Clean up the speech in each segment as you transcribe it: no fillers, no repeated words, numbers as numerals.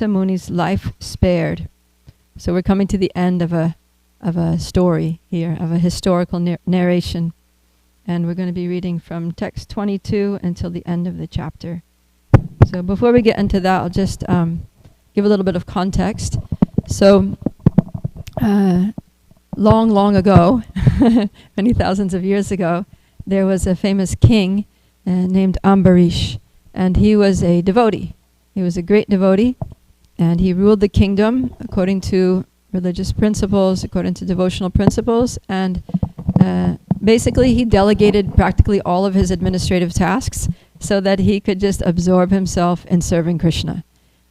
Muni's life spared. So we're coming to the end of a story here, of a historical narration. And we're going to be reading from text 22 until the end of the chapter. So before we get into that, I'll just give a little bit of context. So long ago, many thousands of years ago, there was a famous king named Ambarish, and he was a devotee. He was a great devotee, and he ruled the kingdom according to religious principles, according to devotional principles, and basically he delegated practically all of his administrative tasks so that he could just absorb himself in serving Krishna.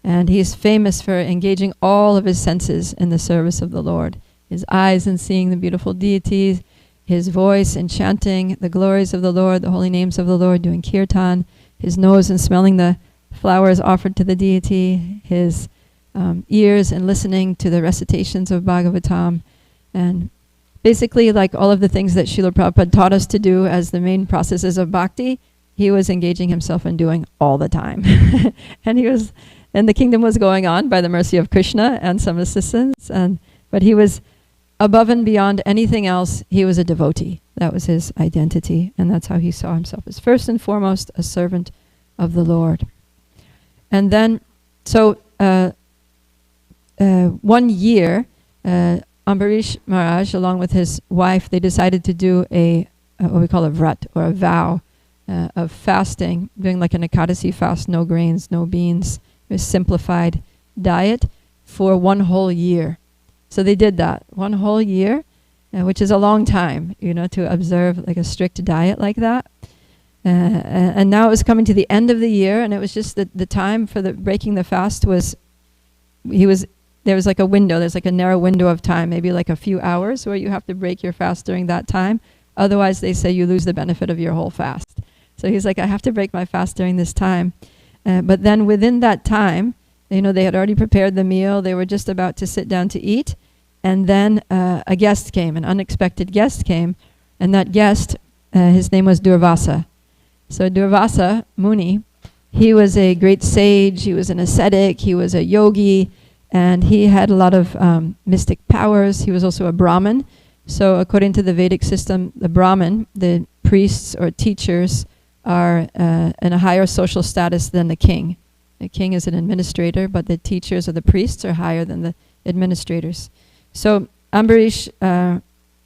And he's famous for engaging all of his senses in the service of the Lord. His eyes in seeing the beautiful deities, his voice in chanting the glories of the Lord, the holy names of the Lord, doing kirtan, his nose in smelling the flowers offered to the deity, his ears in listening to the recitations of Bhagavatam, and basically like all of the things that Srila Prabhupada taught us to do as the main processes of bhakti, he was engaging himself in doing all the time. And the kingdom was going on by the mercy of Krishna and some assistants, but he was above and beyond anything else, he was a devotee. That was his identity, and that's how he saw himself, as first and foremost a servant of the Lord. And then, so 1 year, Ambarish Maharaj, along with his wife, they decided to do what we call a vrat, or a vow of fasting, doing like an Ekadasi fast, no grains, no beans, a simplified diet for 1 whole year. So they did that 1 whole year, which is a long time, to observe like a strict diet like that. And now it was coming to the end of the year, and it was just the time for the breaking the fast there was like a window, there's like a narrow window of time, maybe like a few hours where you have to break your fast during that time. Otherwise, they say you lose the benefit of your whole fast. So he's like, I have to break my fast during this time. But then within that time, they had already prepared the meal. They were just about to sit down to eat. And then a guest came, an unexpected guest came. And that guest, his name was Durvasa. So Durvasa Muni, he was a great sage. He was an ascetic. He was a yogi. And he had a lot of mystic powers. He was also a Brahmin. So according to the Vedic system, the Brahmin, the priests or teachers, are in a higher social status than the king. The king is an administrator, but the teachers or the priests are higher than the administrators. So Ambarish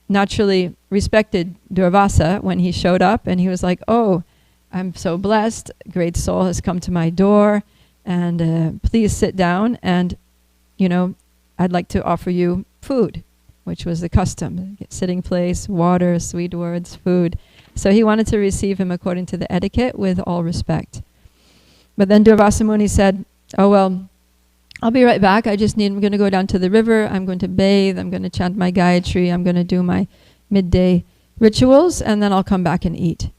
naturally respected Durvasa when he showed up, and he was like, oh, I'm so blessed. A great soul has come to my door, and please sit down, and I'd like to offer you food, which was the custom. Sitting place, water, sweet words, food. So he wanted to receive him according to the etiquette with all respect. But then Durvasa Muni said, oh, well, I'll be right back. I'm going to go down to the river. I'm going to bathe. I'm going to chant my Gayatri. I'm going to do my midday rituals, and then I'll come back and eat.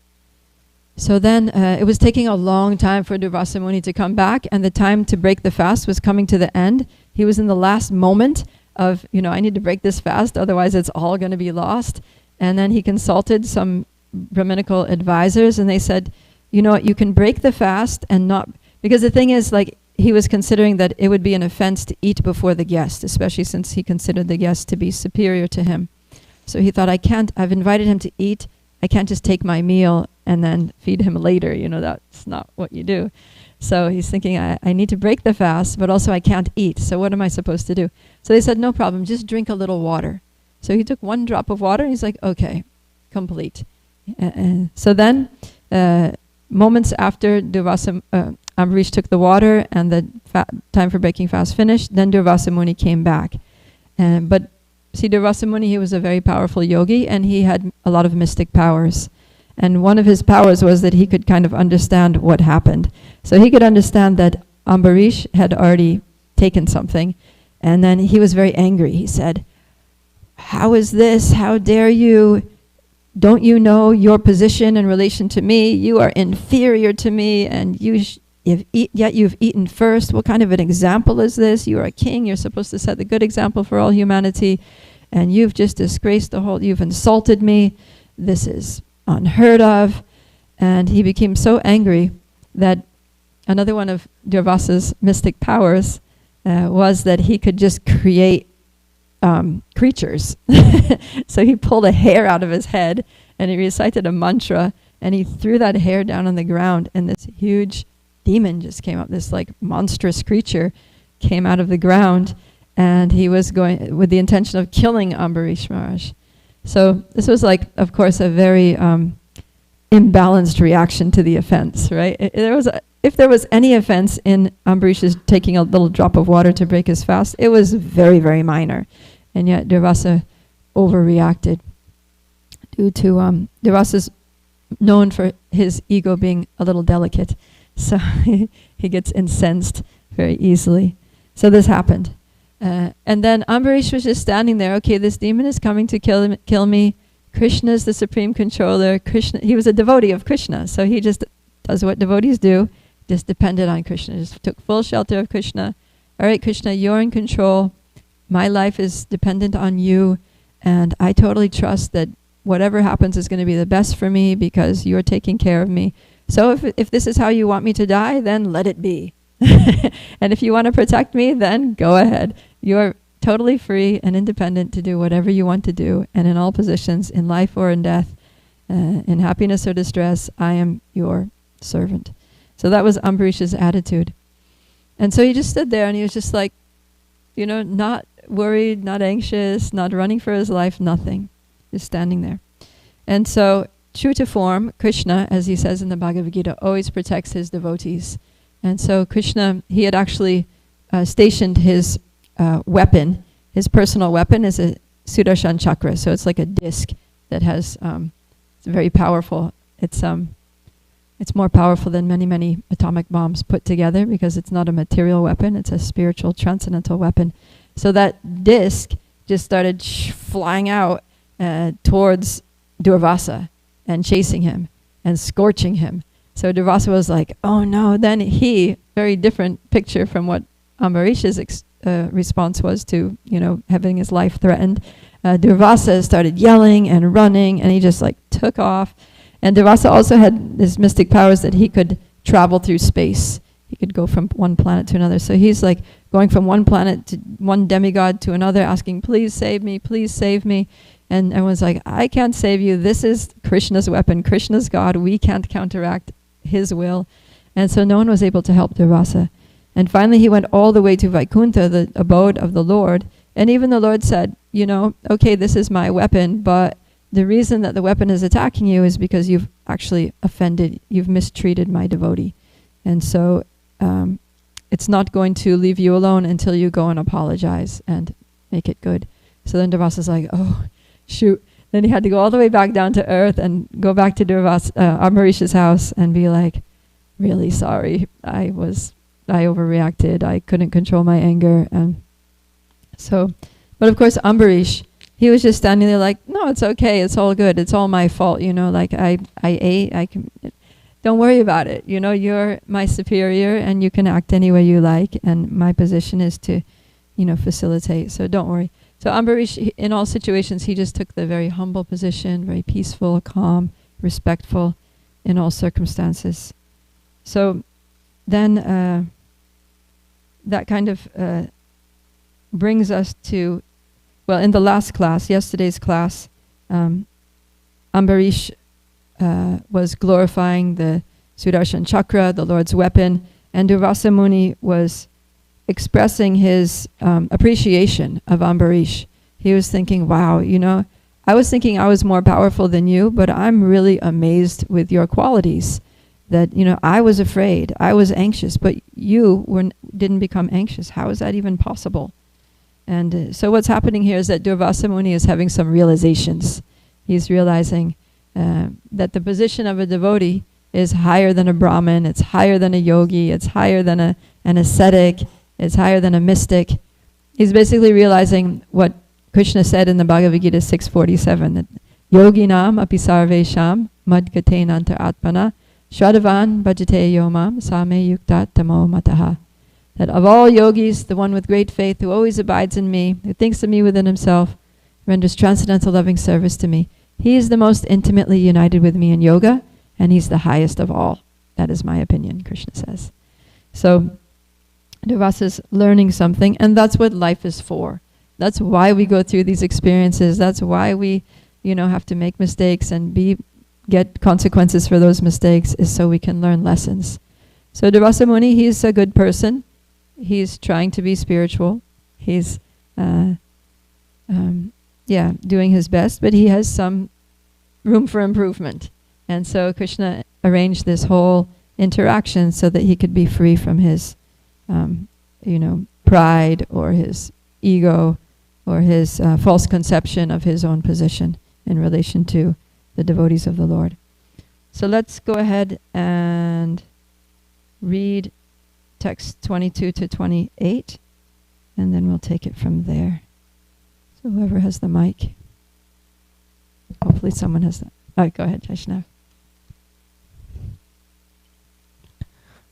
So then it was taking a long time for Durvasa Muni to come back, and the time to break the fast was coming to the end. He was in the last moment of, I need to break this fast, otherwise it's all going to be lost. And then he consulted some Brahminical advisors, and they said, you know what, you can break the fast and not, because the thing is, like, he was considering that it would be an offense to eat before the guest, especially since he considered the guest to be superior to him. So he thought, I've invited him to eat, I can't just take my meal and then feed him later, that's not what you do. So he's thinking, I need to break the fast, but also I can't eat, so what am I supposed to do? So they said, no problem, just drink a little water. So he took 1 drop of water, and he's like, okay, complete. So then, moments after Ambarish took the water and the time for breaking fast finished, then Durvasa Muni came back. But see, Durvasa Muni, he was a very powerful yogi, and he had a lot of mystic powers. And one of his powers was that he could kind of understand what happened. So he could understand that Ambarish had already taken something, and then he was very angry. He said, how is this? How dare you? Don't you know your position in relation to me? You are inferior to me, and yet you've eaten first. What kind of an example is this? You are a king. You're supposed to set the good example for all humanity, and you've just disgraced you've insulted me. This is unheard of. And he became so angry that another one of Durvasa's mystic powers was that he could just create creatures. So he pulled a hair out of his head and he recited a mantra and he threw that hair down on the ground and this huge demon just came up. This like monstrous creature came out of the ground and he was going with the intention of killing Ambarish Maharaj. So this was like, of course, a very imbalanced reaction to the offense, right? If there was any offense in Ambarish's taking a little drop of water to break his fast, it was very, very minor. And yet Durvasa overreacted due to, Durvasa's known for his ego being a little delicate. So he gets incensed very easily. So this happened. And then Ambarish was just standing there. Okay, this demon is coming to kill me. Krishna is the supreme controller. Krishna, he was a devotee of Krishna. So he just does what devotees do. Just depended on Krishna. Just took full shelter of Krishna. All right, Krishna, you're in control. My life is dependent on you. And I totally trust that whatever happens is going to be the best for me because you're taking care of me. So if this is how you want me to die, then let it be. And if you want to protect me, then go ahead. You're totally free and independent to do whatever you want to do. And in all positions, in life or in death, in happiness or distress, I am your servant. So that was Ambarish's attitude. And so he just stood there and he was just like, not worried, not anxious, not running for his life, nothing. Just standing there. And so, true to form, Krishna, as he says in the Bhagavad Gita, always protects his devotees. And so Krishna, he had actually stationed his weapon, his personal weapon is a Sudarshan chakra. So it's like a disc that has, it's very powerful. It's more powerful than many, many atomic bombs put together because it's not a material weapon, it's a spiritual, transcendental weapon. So that disc just started flying out towards Durvasa and chasing him and scorching him. So Durvasa was like, oh no. Then he, very different picture from what Ambarish's response was to, having his life threatened. Durvasa started yelling and running and he just like took off. And Durvasa also had his mystic powers that he could travel through space. He could go from one planet to another. So he's like going from one planet to one demigod to another, asking, please save me, please save me. And everyone's like, I can't save you. This is Krishna's weapon. Krishna's God. We can't counteract his will. And so no one was able to help Durvasa. And finally he went all the way to Vaikuntha, the abode of the Lord. And even the Lord said, okay, this is my weapon, but the reason that the weapon is attacking you is because you've actually offended, you've mistreated my devotee. And so it's not going to leave you alone until you go and apologize and make it good. So then Durvasa's like, oh, shoot. Then he had to go all the way back down to earth and go back to Ambarish's house and be like, really sorry. I overreacted. I couldn't control my anger. And so, but of course Ambarish, he was just standing there like, no, it's okay. It's all good. It's all my fault. Like I ate, don't worry about it. You're my superior and you can act any way you like. And my position is to, facilitate. So don't worry. So Ambarish, in all situations, he just took the very humble position, very peaceful, calm, respectful in all circumstances. So then that kind of brings us to, well, in the last class, yesterday's class, Ambarish was glorifying the Sudarshan chakra, the Lord's weapon, and Durvasa Muni was expressing his appreciation of Ambarish. He was thinking, wow, I was thinking I was more powerful than you, but I'm really amazed with your qualities. That, I was afraid, I was anxious, but you didn't become anxious. How is that even possible? And so what's happening here is that Durvasa Muni is having some realizations. He's realizing that the position of a devotee is higher than a Brahmin, it's higher than a yogi, it's higher than an ascetic, it's higher than a mystic. He's basically realizing what Krishna said in the Bhagavad Gita 6:47, that yoginam api sarvesham madgatena anta atmana Shraddhavan bhajate yomam same yukta tamo mataha. That of all yogis, the one with great faith who always abides in me, who thinks of me within himself, renders transcendental loving service to me. He is the most intimately united with me in yoga, and he's the highest of all. That is my opinion, Krishna says. So Durvasa's learning something, and that's what life is for. That's why we go through these experiences. That's why we, have to make mistakes and get consequences for those mistakes, is so we can learn lessons. So Durvasa Muni, he's a good person. He's trying to be spiritual. He's, doing his best, but he has some room for improvement. And so Krishna arranged this whole interaction so that he could be free from his, pride or his ego or his false conception of his own position in relation to the devotees of the Lord. So let's go ahead and read text 22 to 28, and then we'll take it from there. So whoever has the mic. Hopefully someone has that. All right, go ahead, Vaishnav.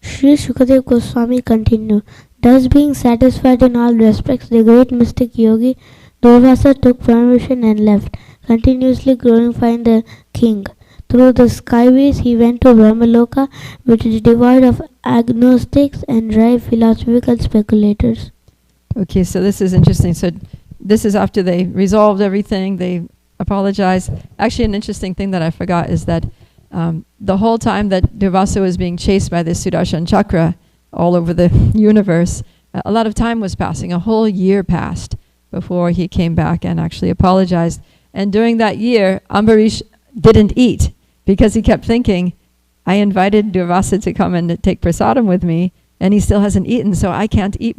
Sri Shukadev Goswami continued, thus being satisfied in all respects, the great mystic yogi Durvasa took permission and left, continuously glorifying the king. Through the skyways he went to Brahmaloka, which is devoid of agnostics and dry philosophical speculators. Okay, so this is interesting. So this is after they resolved everything, they apologized. Actually, an interesting thing that I forgot is that the whole time that Durvasa was being chased by this Sudarshan Chakra all over the universe, a lot of time was passing. A whole year passed before he came back and actually apologized. And during that year, Ambarish didn't eat because he kept thinking, I invited Durvasa to come and take prasadam with me, and he still hasn't eaten, so I can't eat